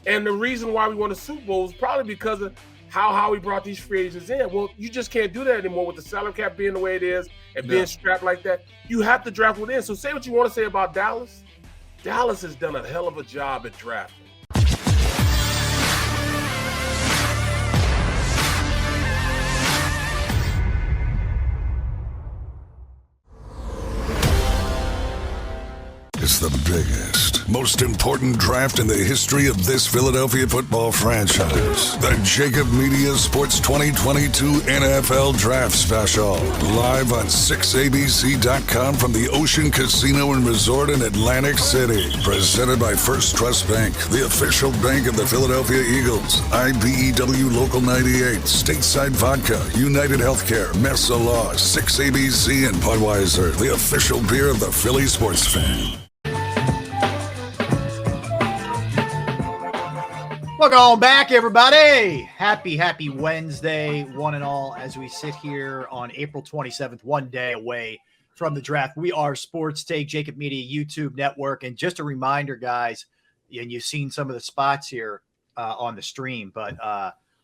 And the reason why we won the Super Bowl is probably because of how Howie brought these free agents in. Well, you just can't do that anymore with the salary cap being the way it is and being strapped like that. You have to draft within. So say what you want to say about Dallas. Dallas has done a hell of a job at drafting. It's the biggest, most important draft in the history of this Philadelphia football franchise. The JAKIB Media Sports 2022 NFL Draft Special. Live on 6abc.com from the Ocean Casino and Resort in Atlantic City. Presented by First Trust Bank, the official bank of the Philadelphia Eagles. IBEW Local 98, Stateside Vodka, United Healthcare, Mesa Law, 6ABC, and Budweiser, the official beer of the Philly sports fan. Welcome back, everybody. Happy Wednesday, one and all, as we sit here on April 27th, one day away from the draft. We are Sports Take, JAKIB Media YouTube Network. And just a reminder, guys, and you've seen some of the spots here on the stream, but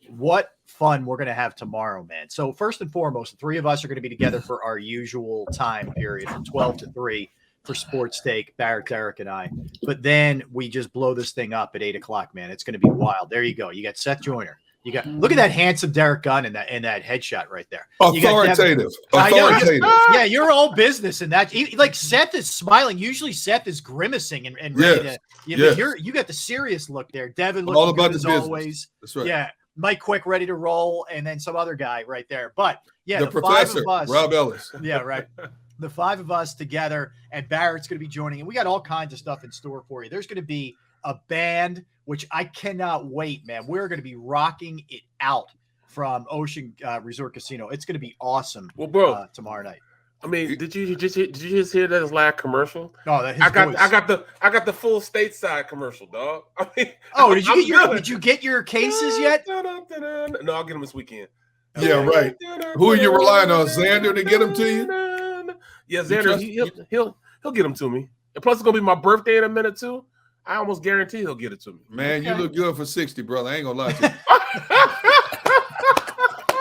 what fun we're going to have tomorrow, man. So first and foremost, the three of us are going to be together for our usual time period from 12 to 3. For Sports Take, Barrett, Derek, and I. But then we just blow this thing up at 8 o'clock, man. It's going to be wild. There you go. You got Seth Joyner. You got look at that handsome Derek Gunn in that headshot right there. Authoritative. Yeah, you're all business in that. Like Seth is smiling. Usually Seth is grimacing and ready to. You got the serious look there. Devin looking all about good as always. That's right. Yeah, Mike Quick ready to roll, and then some other guy right there. But yeah, the professor, 5 of us, Rob Ellis. Yeah, right. The 5 of us together, and Barrett's going to be joining, and we got all kinds of stuff in store for you. There's going to be a band, which I cannot wait, man. We're going to be rocking it out from Resort Casino. It's going to be awesome. Well, bro, tomorrow night. I mean, did you just hear that last commercial? No, I got the full stateside commercial, dog. I mean, did you get your cases yet? No, I'll get them this weekend. Yeah, right. Who are you relying on, Xander, to get them to you? Yeah, Xander, he'll get them to me. And plus, it's gonna be my birthday in a minute too. I almost guarantee he'll get it to me. Man, you look good for 60, brother. I ain't gonna lie to you.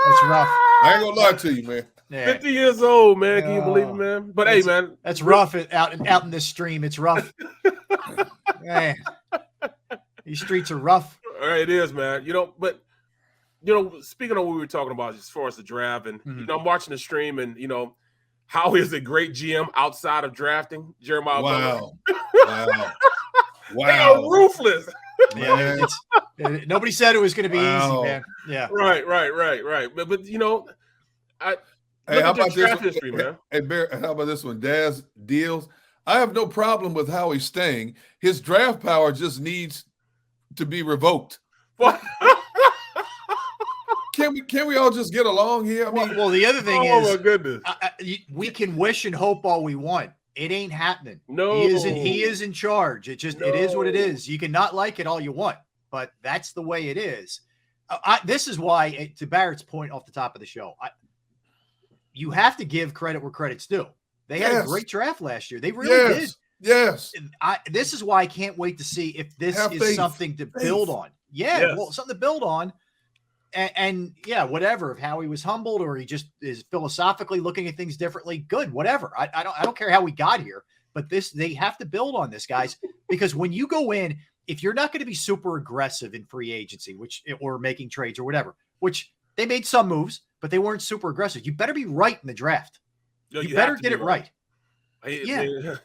It's rough. I ain't gonna lie to you, man. Yeah. 50 years old, man. Can you believe it, man? But hey, man, that's rough out in this stream. It's rough. Man, these streets are rough. All right, it is, man. Speaking of what we were talking about as far as the draft, and I'm watching the stream, and Howie is a great GM outside of drafting. Jeremiah. Wow. They are ruthless. Yeah, nobody said it was going to be easy, man. Yeah. Right. But how about this history, man? Hey, Barrett, how about this one? Daz deals. I have no problem with Howie staying. His draft power just needs to be revoked. What? Can we all just get along here? I mean, well, the other thing is, oh my goodness, we can wish and hope all we want. It ain't happening. No, he is in charge. It is what it is. You can not like it all you want, but that's the way it is. This is why, to Barrett's point off the top of the show, you have to give credit where credit's due. They had a great draft last year. They really did. Yes. This is why I can't wait to see if this is something to build on. Yeah, well, something to build on. And yeah, whatever. If Howie was humbled or he just is philosophically looking at things differently, good, whatever. I don't care how we got here, but they have to build on this, guys, because when you go in, if you're not going to be super aggressive in free agency, or making trades or whatever, which they made some moves, but they weren't super aggressive. You better be right in the draft. You better get it right. Yeah,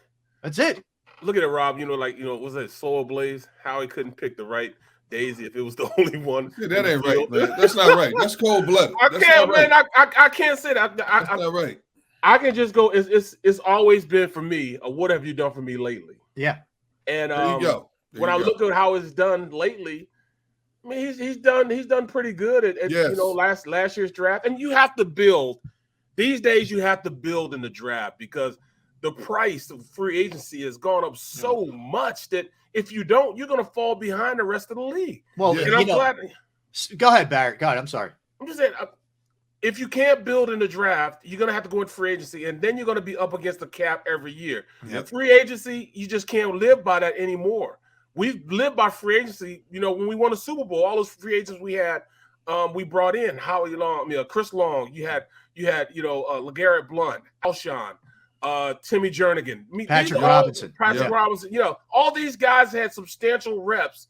that's it. Look at it, Rob. Was that Soul Blaze? Howie couldn't pick the right Daisy if it was the only one. Yeah, that ain't right, man. That's not right. That's cold blooded. I can't, man. Right. I can't say that. That's not right. I can just go. It's always been for me. What have you done for me lately? Yeah. And there you go. When I look at how it's done lately, I mean he's done pretty good at last year's draft. And you have to build. These days you have to build in the draft because the price of free agency has gone up so much that if you don't, you're going to fall behind the rest of the league. Well, go ahead, Barrett. God, I'm sorry. I'm just saying, if you can't build in the draft, you're going to have to go in free agency, and then you're going to be up against the cap every year. Yep. Free agency, you just can't live by that anymore. we lived by free agency. You know, when we won the Super Bowl, all those free agents we had, we brought in Howie Long, Chris Long. You had LeGarrette Blount, Alshon, Timmy Jernigan, Patrick Robinson. Robinson. You know, all these guys had substantial reps,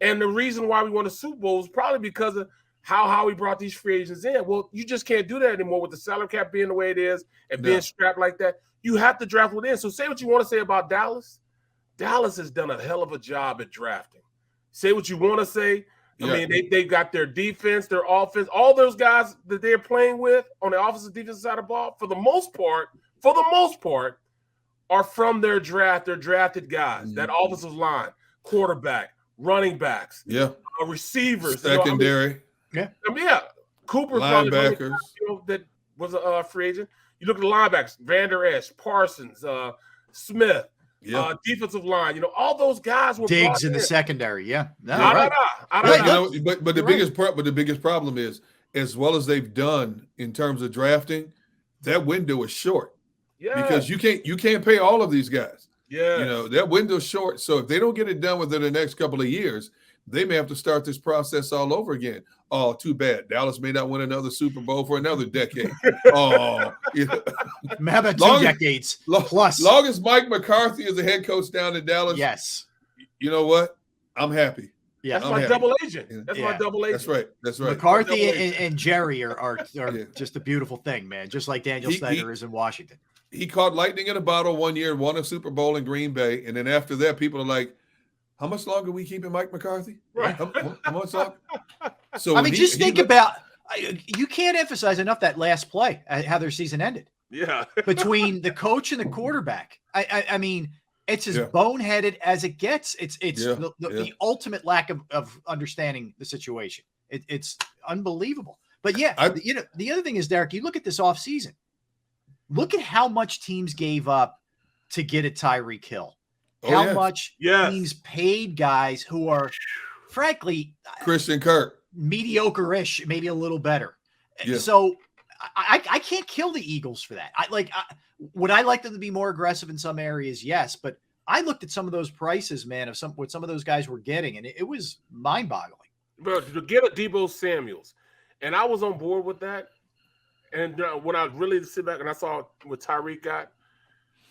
and the reason why we won the Super Bowl was probably because of how Howie brought these free agents in. Well, you just can't do that anymore with the salary cap being the way it is and being strapped like that. You have to draft within. So say what you want to say about Dallas. Dallas has done a hell of a job at drafting. Say what you want to say. I mean, they got their defense, their offense, all those guys that they're playing with on the offensive defensive side of the ball, for the most part, are from their draft. They're drafted guys. That offensive line, quarterback, running backs, receivers, secondary. Cooper, linebackers, that was a free agent. You look at the linebackers: Vander Esch, Parsons, Smith. Defensive line, you know, all those guys were Diggs in the secondary. But the biggest problem is, as well as they've done in terms of drafting, that window is short. Because you can't pay all of these guys. You know, that window's short. So if they don't get it done within the next couple of years, they may have to start this process all over again. Oh, too bad. Dallas may not win another Super Bowl for another decade. How about 2 decades plus? Long as Mike McCarthy is the head coach down in Dallas, you know what? I'm happy. That's my double agent. That's my double agent. That's right. McCarthy and Jerry are just a beautiful thing, man. Just like Daniel Snyder is in Washington. He caught lightning in a bottle one year, won a Super Bowl in Green Bay, and then after that, people are like, how much longer are we keeping Mike McCarthy? Right. How much longer? So I mean, just think about you can't emphasize enough that last play, how their season ended. Between the coach and the quarterback. I mean, it's as boneheaded as it gets. It's the ultimate lack of understanding the situation. It's unbelievable. But the other thing is, Derek, you look at this offseason. Look at how much teams gave up to get a Tyreek Hill. How much teams paid guys who are, frankly, Christian Kirk, mediocre-ish, maybe a little better. So I can't kill the Eagles for that. Would I like them to be more aggressive in some areas? Yes, but I looked at some of those prices, man, of what some of those guys were getting, and it was mind-boggling. Bro, to get a Deebo Samuels, and I was on board with that. And when I really sit back and I saw what Tyreek got,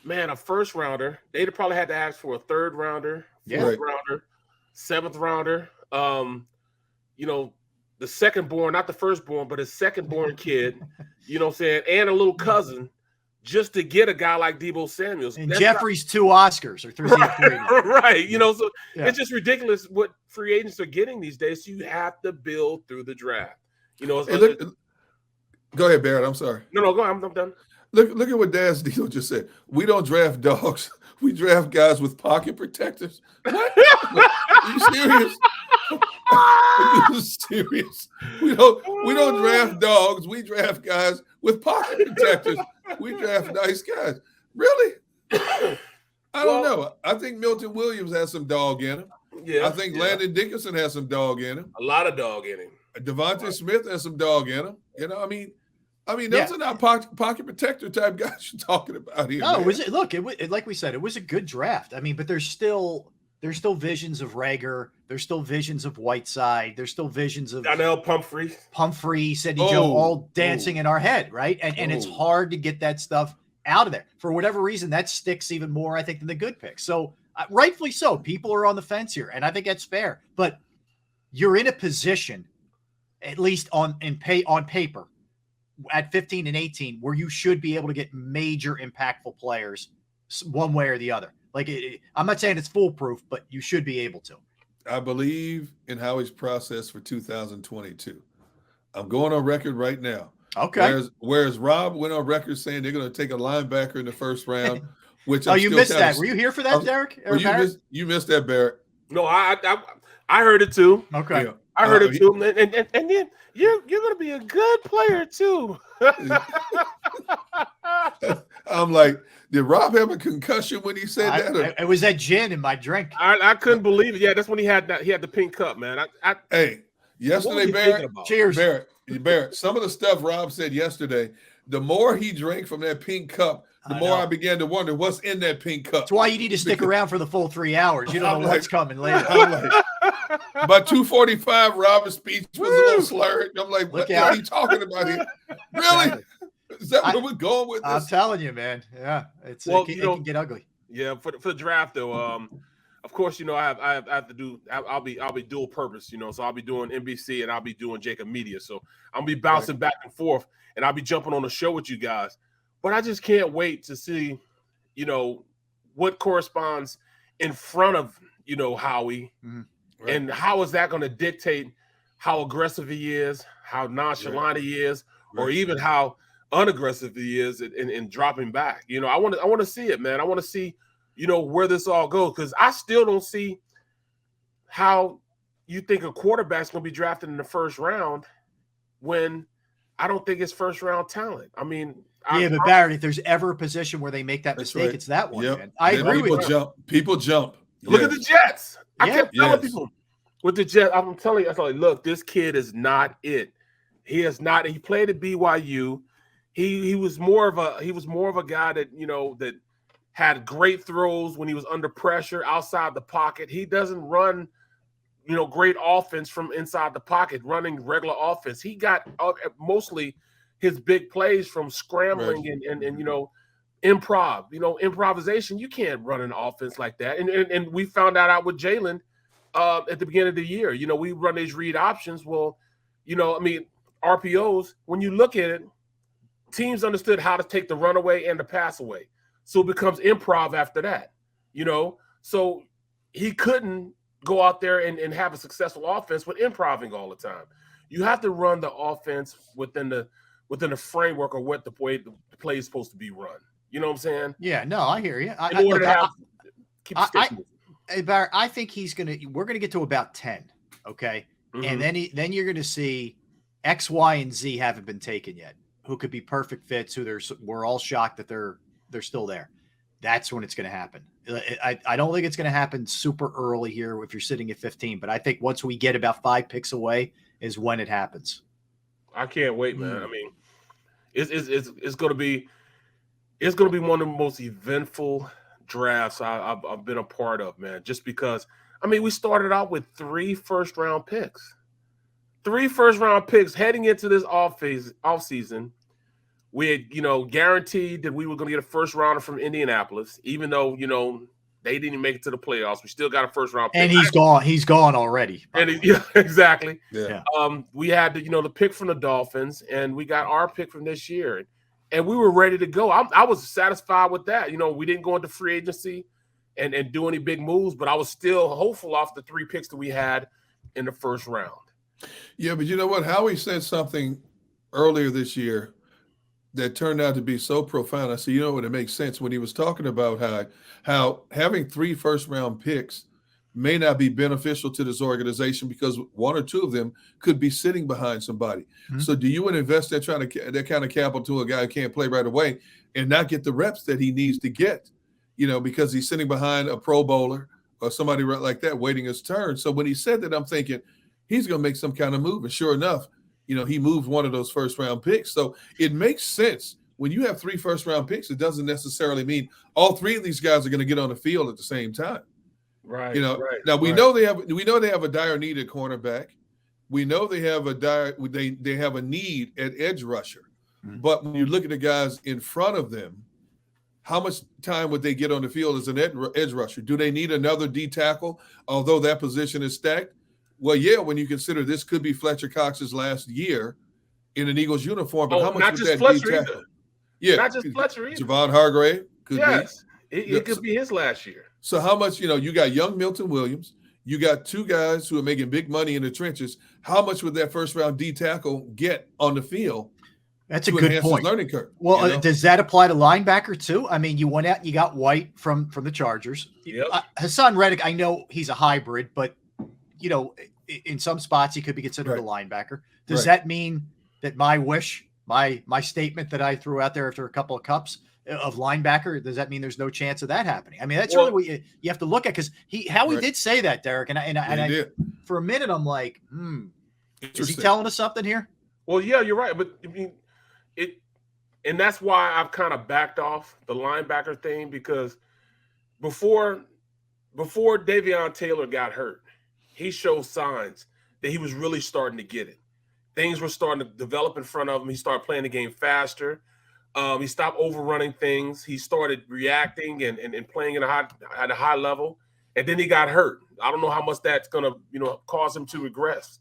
man, a first rounder, they'd probably had to ask for a third rounder, fourth rounder, seventh rounder. You know, the second born, not the firstborn, but his second born kid, you know what I'm saying, and a little cousin, just to get a guy like Deebo Samuels. And Jeffrey's 2 Oscars or 3. Right. You know, so it's just ridiculous what free agents are getting these days. So you have to build through the draft. You know, go ahead, Barrett. I'm sorry. No, go ahead. I'm done. Look at what Daz Dino just said. We don't draft dogs. We draft guys with pocket protectors. What? Are you serious? Are you serious? We don't draft dogs. We draft guys with pocket protectors. We draft nice guys. Really? I don't know. I think Milton Williams has some dog in him. I think Landon Dickerson has some dog in him. A lot of dog in him. Devontae Smith has some dog in him. You know, I mean, those are not pocket protector type guys you're talking about here. No, like we said, it was a good draft. I mean, but there's still visions of Rager. There's still visions of Whiteside. There's still visions of Donnell Pumphrey, Sidney Joe, all dancing in our head, right? And it's hard to get that stuff out of there. For whatever reason, that sticks even more, I think, than the good picks. So rightfully so. People are on the fence here, and I think that's fair. But you're in a position, at least on paper, at 15 and 18, where you should be able to get major impactful players one way or the other. I'm not saying it's foolproof, but you should be able to. I believe in Howie's process for 2022. I'm going on record right now. Okay. Whereas Rob went on record saying they're going to take a linebacker in the first round, which you missed that. Were you here for that, Derek? You missed that, Barrett. No, I heard it too. Okay. Yeah. I heard it too, and then you're going to be a good player too. I'm like, did Rob have a concussion when he said that? It was that gin in my drink. I couldn't believe it. Yeah, that's when he had the pink cup, man. Hey, yesterday, Barrett. Cheers, Barrett. Some of the stuff Rob said yesterday the more he drank from that pink cup, the more I began to wonder what's in that pink cup. That's why you need to stick around for the full 3 hours. You don't know what's coming later. I'm like, by 2:45, Robert's speech was a little slurred. I'm like, what are you talking about here? Really? Is that where we're going with this? I'm telling you, man. Yeah, it can get ugly. Yeah, for the draft though. Of course, I have to do. I'll be dual purpose. So I'll be doing NBC and I'll be doing JAKIB Media. So I'll be bouncing back and forth, and I'll be jumping on the show with you guys. But I just can't wait to see, what corresponds in front of Howie, and how is that going to dictate how aggressive he is, how nonchalant he is, or even how unaggressive he is in dropping back. I want to see it, man. I want to see, where this all goes, because I still don't see how you think a quarterback's going to be drafted in the first round when I don't think it's first round talent. I mean, but Barrett, if there's ever a position where they make that mistake, it's that one, man. I agree with you. People jump. Look at the Jets. I kept telling people with the Jets, I'm telling you, look, this kid is not it. He is not. He played at BYU. He was more of a guy that that had great throws when he was under pressure outside the pocket. He doesn't run, great offense from inside the pocket, running regular offense. He got mostly his big plays from scrambling and improv. Improvisation. You can't run an offense like that. And we found that out with Jalen at the beginning of the year. We run these read options. Well, RPOs. When you look at it, teams understood how to take the run away and the pass away. So it becomes improv after that. So he couldn't go out there and have a successful offense with improving all the time. You have to run the offense within the framework of what the play is supposed to be run. You know what I'm saying? Yeah, no, I hear you. Barrett, I think we're gonna get to about 10. Okay. And then you're gonna see X, Y, and Z haven't been taken yet, who could be perfect fits, who we're all shocked that they're still there. That's when it's going to happen. I don't think it's going to happen super early here if you're sitting at 15, but I think once we get about 5 picks away is when it happens. I can't wait, man. I mean, it's going to be one of the most eventful drafts I've been a part of, man. Just because, we started out with 3 first-round picks. 3 first-round picks heading into this off season. We had, guaranteed that we were going to get a first rounder from Indianapolis, even though, they didn't even make it to the playoffs. We still got a first round pick. And he's gone. He's gone already. And exactly. Yeah. We had the pick from the Dolphins, and we got our pick from this year, and we were ready to go. I was satisfied with that. We didn't go into free agency and do any big moves, but I was still hopeful off the 3 picks that we had in the first round. Yeah, but you know what? Howie said something earlier this year that turned out to be so profound. I said, what, it makes sense when he was talking about how having 3 first-round picks may not be beneficial to this organization because 1 or 2 of them could be sitting behind somebody. Mm-hmm. So do you want to invest that kind of capital to a guy who can't play right away and not get the reps that he needs to get, because he's sitting behind a Pro Bowler or somebody like that waiting his turn. So when he said that, I'm thinking he's going to make some kind of move. And sure enough, he moved 1 of those first-round picks. So it makes sense. When you have 3 first-round picks, it doesn't necessarily mean all 3 of these guys are going to get on the field at the same time. Right. Now we know they have a dire need at cornerback. We know they have they have a need at edge rusher. Mm-hmm. But when you look at the guys in front of them, how much time would they get on the field as an edge rusher? Do they need another D tackle, although that position is stacked? Well, yeah, when you consider this could be Fletcher Cox's last year in an Eagles uniform, but how much would that D tackle? Yeah, not just Fletcher either. Javon Hargrave could be. It could be his last year. So how much, you got young Milton Williams, you got 2 guys who are making big money in the trenches. How much would that first-round D tackle get on the field? That's a good point. Learning curve. Well, does that apply to linebacker too? You went out and you got White from the Chargers. Yep. Hassan Reddick, I know he's a hybrid, but in some spots he could be considered a linebacker. Does that mean that my statement that I threw out there after a couple of cups of linebacker, does that mean there's no chance of that happening? That's really what you have to look at, because Howie did say that, Derek, and I for a minute I'm like, is he telling us something here? Well, yeah, you're right, but And that's why I've kind of backed off the linebacker thing, because before Davion Taylor got hurt, he showed signs that he was really starting to get it. Things were starting to develop in front of him. He started playing the game faster. He stopped overrunning things. He started reacting and playing at a high level. And then he got hurt. I don't know how much that's going to, cause him to regress.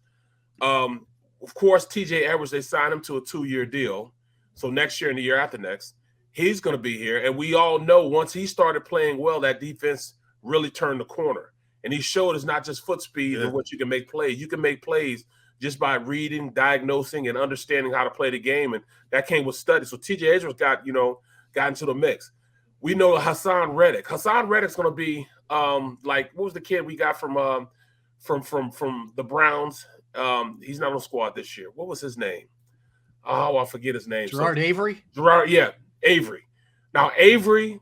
Of course, TJ Edwards, they signed him to a 2-year deal. So next year and the year after next, he's going to be here. And we all know once he started playing well, that defense really turned the corner. And he showed it's not just foot speed and what you can make plays. You can make plays just by reading, diagnosing, and understanding how to play the game. And that came with study. So TJ Edwards got into the mix. We know Hassan Reddick. Hassan Reddick's going to be what was the kid we got from the Browns? He's not on the squad this year. What was his name? Oh, I forget his name. Avery? Avery. Now, Avery,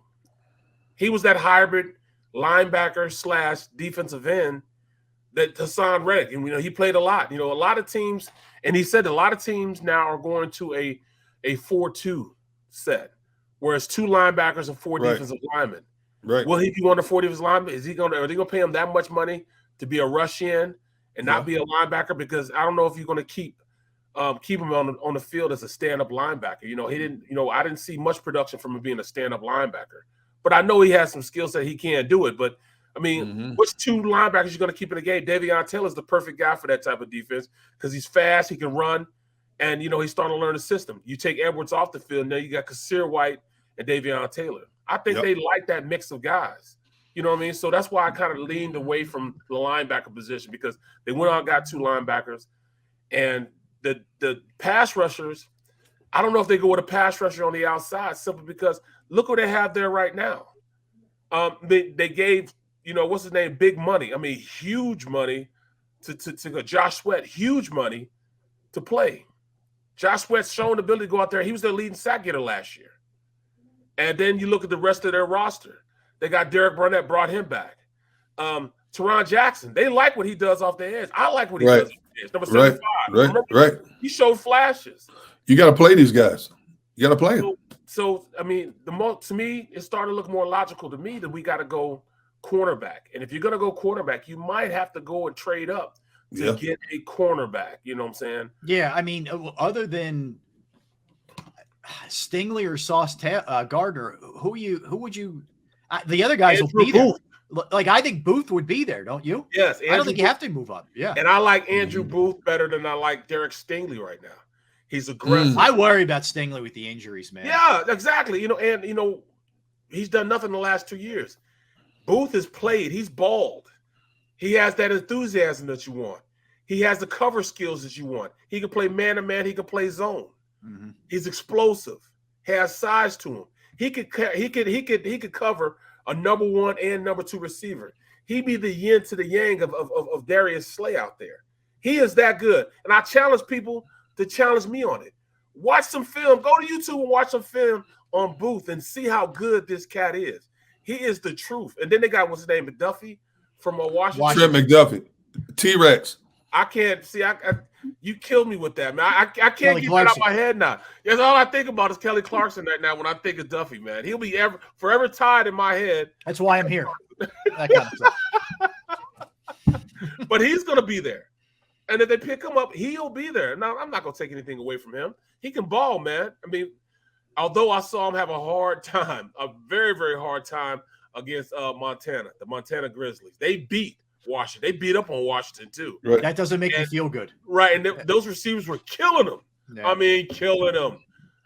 he was that hybrid linebacker / defensive end that Hassan Reddick, and he played a lot. A lot of teams, and he said a lot of teams now are going to a 4-2 set, whereas 2 linebackers and 4 defensive linemen. Right. Will he be one of the 4 defensive linemen? Are they going to pay him that much money to be a rush in and not be a linebacker? Because I don't know if you're going to keep him on the field as a stand-up linebacker. He didn't. I didn't see much production from him being a stand-up linebacker, but I know he has some skill set. He can do it, but. I mean, which 2 linebackers you're going to keep in the game? Davion Taylor is the perfect guy for that type of defense because he's fast, he can run, and, he's starting to learn the system. You take Edwards off the field, now you got Kasir White and Davion Taylor. I think they like that mix of guys. You know what I mean? So that's why I kind of leaned away from the linebacker position, because they went out and got 2 linebackers. And the pass rushers, I don't know if they go with a pass rusher on the outside simply because look what they have there right now. They gave – what's his name? Big money. I mean, huge money to go. Josh Sweat, huge money to play. Josh Sweat's shown the ability to go out there. He was their leading sack getter last year. And then you look at the rest of their roster. They got Derek Barnett, brought him back. Teron Jackson, they like what he does off the edge. I like what he does off the edge. Number 75. Right. He showed flashes. You got to play these guys. You got to play them. So I mean, to me, it started to look more logical to me that we got to go cornerback. And if you're going to go quarterback, you might have to go and trade up to get a cornerback. You know what I'm saying? Yeah. I mean, other than Stingley or Sauce Gardner, who would you the other guys Andrew will be Booth. there. Like, I think Booth would be there, don't you? Yes. I don't think you have to move up. Yeah. And I like Andrew Booth better than I like Derek Stingley right now. He's aggressive. I worry about Stingley with the injuries, man. Yeah, exactly. He's done nothing the last 2 years. Booth has played. He's balled. He has that enthusiasm that you want. He has the cover skills that you want. He can play man-to-man. He can play zone. Mm-hmm. He's explosive. Has size to him. He could cover a number 1 and number 2 receiver. He'd be the yin to the yang of Darius Slay out there. He is that good. And I challenge people to challenge me on it. Watch some film. Go to YouTube and watch some film on Booth and see how good this cat is. He is the truth. And then they got, what's his name, McDuffie from Washington. Trent McDuffie, T-Rex. I can't see. You killed me with that, man. I can't Kelly get Clarkson. that out of my head now. That's all I think about is Kelly Clarkson right now when I think of Duffy, man. He'll be forever tied in my head. That's why I'm here. That kind of stuff. But he's going to be there. And if they pick him up, he'll be there. Now, I'm not going to take anything away from him. He can ball, man. I mean, although I saw him have a hard time, a very, very hard time against Montana, the Montana Grizzlies. They beat Washington. They beat up on Washington, too. Right. That doesn't make me feel good. Right, and those receivers were killing them. Yeah. I mean, killing them.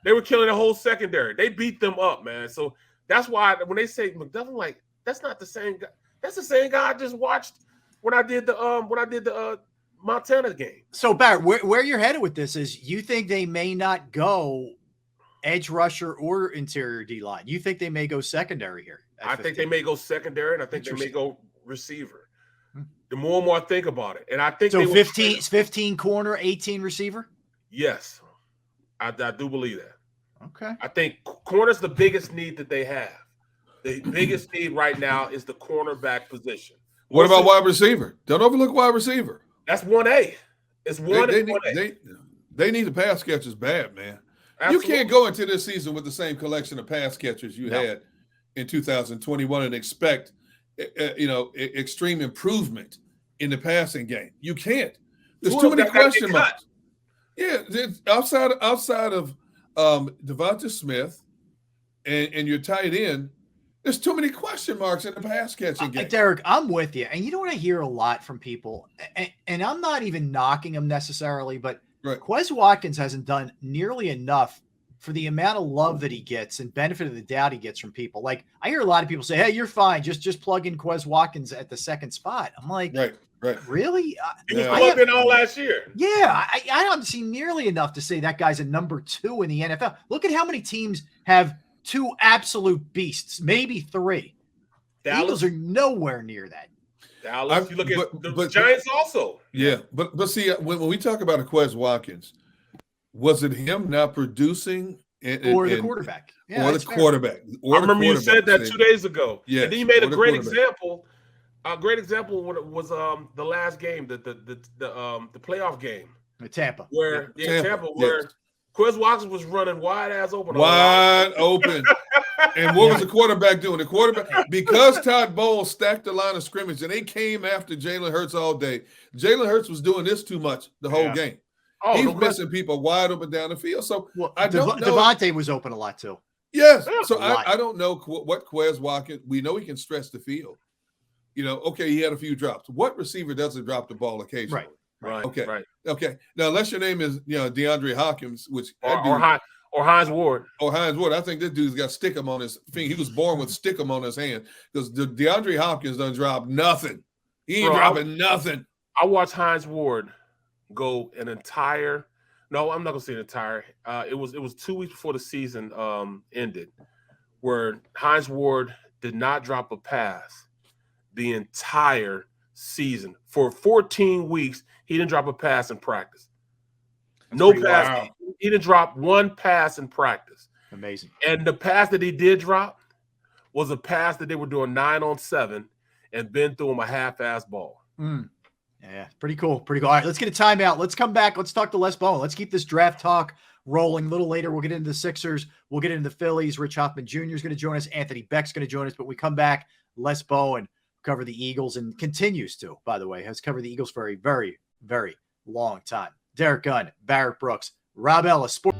They were killing the whole secondary. They beat them up, man. So that's why when they say McDuffie, I'm like, that's not the same guy. That's the same guy I just watched when I did the Montana game. So Barrett, where you're headed with this is you think they may not go edge rusher or interior D line. You think they may go secondary here? I think they may go secondary, and I think they may go receiver. The more and more I think about it, and I think so. 15 corner, 18 receiver. Yes, I do believe that. Okay. I think corner's the biggest need that they have. The biggest need right now is the cornerback position. What about wide receiver? Don't overlook wide receiver. That's 1A. It's 1A. They need the pass catchers bad, man. Absolutely. You can't go into this season with the same collection of pass catchers you had in 2021 and expect, extreme improvement in the passing game. You can't. There's too many question marks. Yeah, outside of Devonta Smith and your tight end, there's too many question marks in the pass catching game. Derek, I'm with you. And you know what I hear a lot from people, and I'm not even knocking him necessarily, but Quez Watkins hasn't done nearly enough for the amount of love that he gets and benefit of the doubt he gets from people. Like, I hear a lot of people say, hey, you're fine. Just plug in Quez Watkins at the second spot. I'm like, really? He was plugged in all last year. Yeah, I don't see nearly enough to say that guy's a number 2 in the NFL. Look at how many teams have 2 absolute beasts, maybe 3. The Eagles are nowhere near that. Dallas, you look at the Giants also. Yeah, but see, when we talk about a Quez Watkins, was it him not producing or the quarterback? Yeah, or the quarterback. I remember you said that 2 days ago. Yeah, and then you made a great example. A great example when it was the last game, the playoff game. Tampa. Where Quez Watkins was running wide open. And what was the quarterback doing? The quarterback, because Todd Bowles stacked the line of scrimmage and they came after Jalen Hurts all day. Jalen Hurts was doing this too much the whole game. He's missing people wide open down the field. So I don't know. Devontae was open a lot too. Yes. So I don't know what Quez Watkins. We know he can stretch the field. Okay, he had a few drops. What receiver doesn't drop the ball occasionally? Right. Okay. Now, unless your name is DeAndre Hopkins, which or Hines Ward. I think this dude's got stickum on his finger. He was born with stickum on his hand because DeAndre Hopkins doesn't drop nothing. He ain't dropping nothing. I watched Hines Ward go an entire. No, I'm not gonna say an entire. It was 2 weeks before the season ended, where Hines Ward did not drop a pass the entire season. For 14 weeks, he didn't drop a pass in practice. No pass. Wow. He didn't drop one pass in practice. Amazing. And the pass that he did drop was a pass that they were doing 9-on-7 and Ben threw him a half-ass ball. Yeah, pretty cool. All right, let's get a timeout. Let's come back. Let's talk to Les Bowen. Let's keep this draft talk rolling. A little later, we'll get into the Sixers. We'll get into the Phillies. Rich Hoffman Jr. is going to join us. Anthony Beck's going to join us. But we come back, Les Bowen cover the Eagles and continues to, by the way, has covered the Eagles for a very, very long time. Derek Gunn, Barrett Brooks, Rob Ellis, Sports.